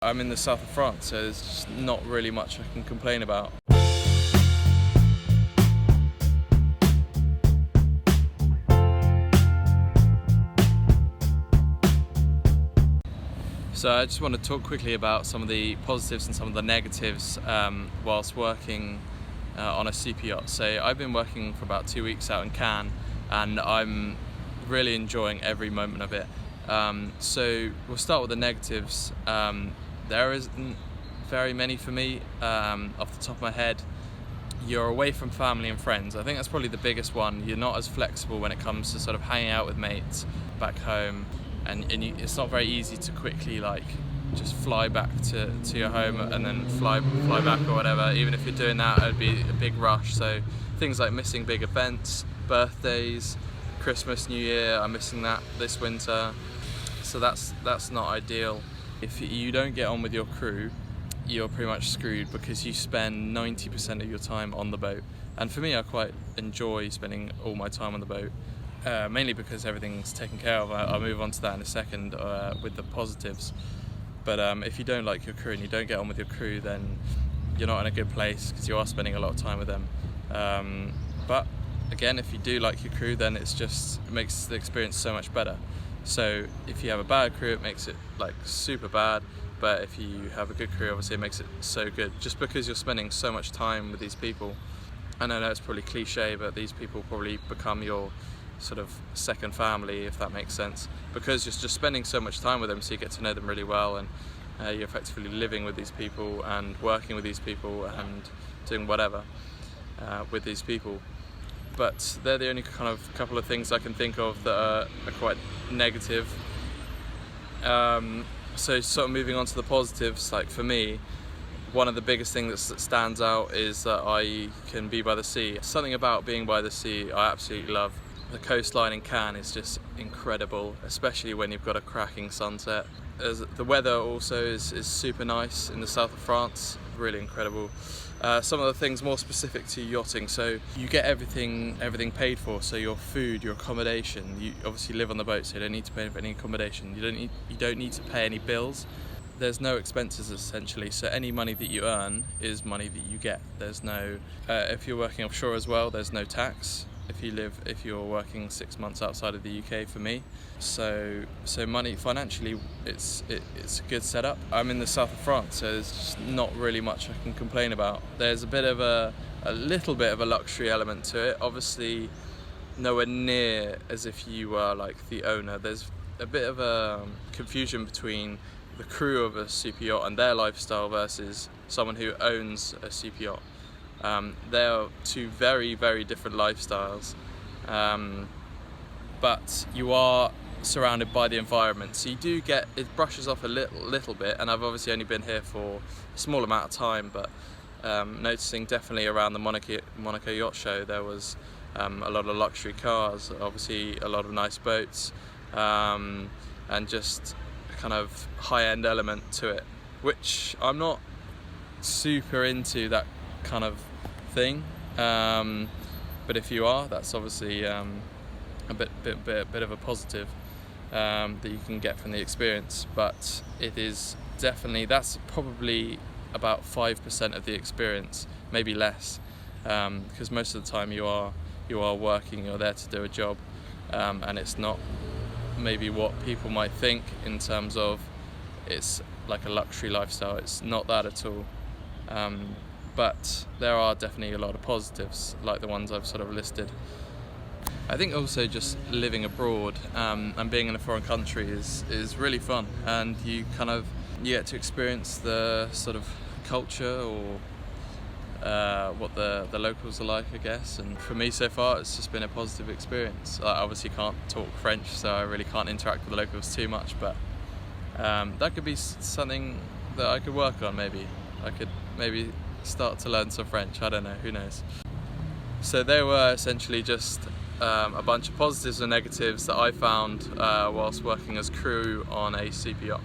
I'm in the south of France, so there's just not really much I can complain about. So I just want to talk quickly about some of the positives and some of the negatives whilst working on a super yacht. So I've been working for about 2 weeks out in Cannes, and I'm really enjoying every moment of it. So we'll start with the negatives. There isn't very many for me off the top of my head. You're away from family and friends. I think that's probably the biggest one. You're not as flexible when it comes to sort of hanging out with mates back home, and it's not very easy to quickly just fly back to your home and then fly back or whatever. Even if you're doing that, it'd be a big rush. So things like missing big events, birthdays, Christmas, New Year, I'm missing that this winter. So that's not ideal. If you don't get on with your crew, you're pretty much screwed, because you spend 90% of your time on the boat. And for me, I quite enjoy spending all my time on the boat, mainly because everything's taken care of. I'll move on to that in a second with the positives. But if you don't like your crew and you don't get on with your crew, then you're not in a good place, because you are spending a lot of time with them. But again, if you do like your crew, then it makes the experience so much better. So if you have a bad crew, it makes it super bad. But if you have a good crew, obviously it makes it so good, just because you're spending so much time with these people. And I know it's probably cliche, but these people probably become your sort of second family, if that makes sense, because you're just spending so much time with them, so you get to know them really well, and you're effectively living with these people and working with these people and doing whatever with these people. But they're the only kind of couple of things I can think of that are quite negative. So sort of moving on to the positives, for me, one of the biggest things that stands out is that I can be by the sea. Something about being by the sea I absolutely love. The coastline in Cannes is just incredible, especially when you've got a cracking sunset. The weather also is super nice in the south of France, really incredible. Some of the things more specific to yachting, so you get everything paid for, so your food, your accommodation. You obviously live on the boat, so you don't need to pay for any accommodation. You don't need to pay any bills. There's no expenses essentially, so any money that you earn is money that you get. There's no, if you're working offshore as well, there's no tax. If you're working 6 months outside of the UK, for me, so money financially, it's a good setup. I'm in the south of France, so there's just not really much I can complain about. There's a little bit of a luxury element to it. Obviously, nowhere near as if you were the owner. There's a bit of a confusion between the crew of a super yacht and their lifestyle versus someone who owns a super yacht. They are two very, very different lifestyles, but you are surrounded by the environment, so you do get, it brushes off a little bit. And I've obviously only been here for a small amount of time, but noticing definitely around the Monaco Yacht Show, there was a lot of luxury cars, obviously a lot of nice boats, and just a kind of high-end element to it, which I'm not super into, that kind of thing, but if you are, that's obviously a bit of a positive that you can get from the experience. But it is definitely, that's probably about 5% of the experience, maybe less, because most of the time you are working, you're there to do a job, and it's not maybe what people might think in terms of it's like a luxury lifestyle. It's not that at all. But there are definitely a lot of positives, like the ones I've sort of listed. I think also just living abroad and being in a foreign country is really fun, and you get to experience the sort of culture, or what the locals are like, I guess. And for me so far, it's just been a positive experience. I obviously can't talk French, so I really can't interact with the locals too much, but that could be something that I could work on. Maybe I could start to learn some French, I don't know, who knows. So there were essentially just a bunch of positives and negatives that I found whilst working as crew on a super yacht.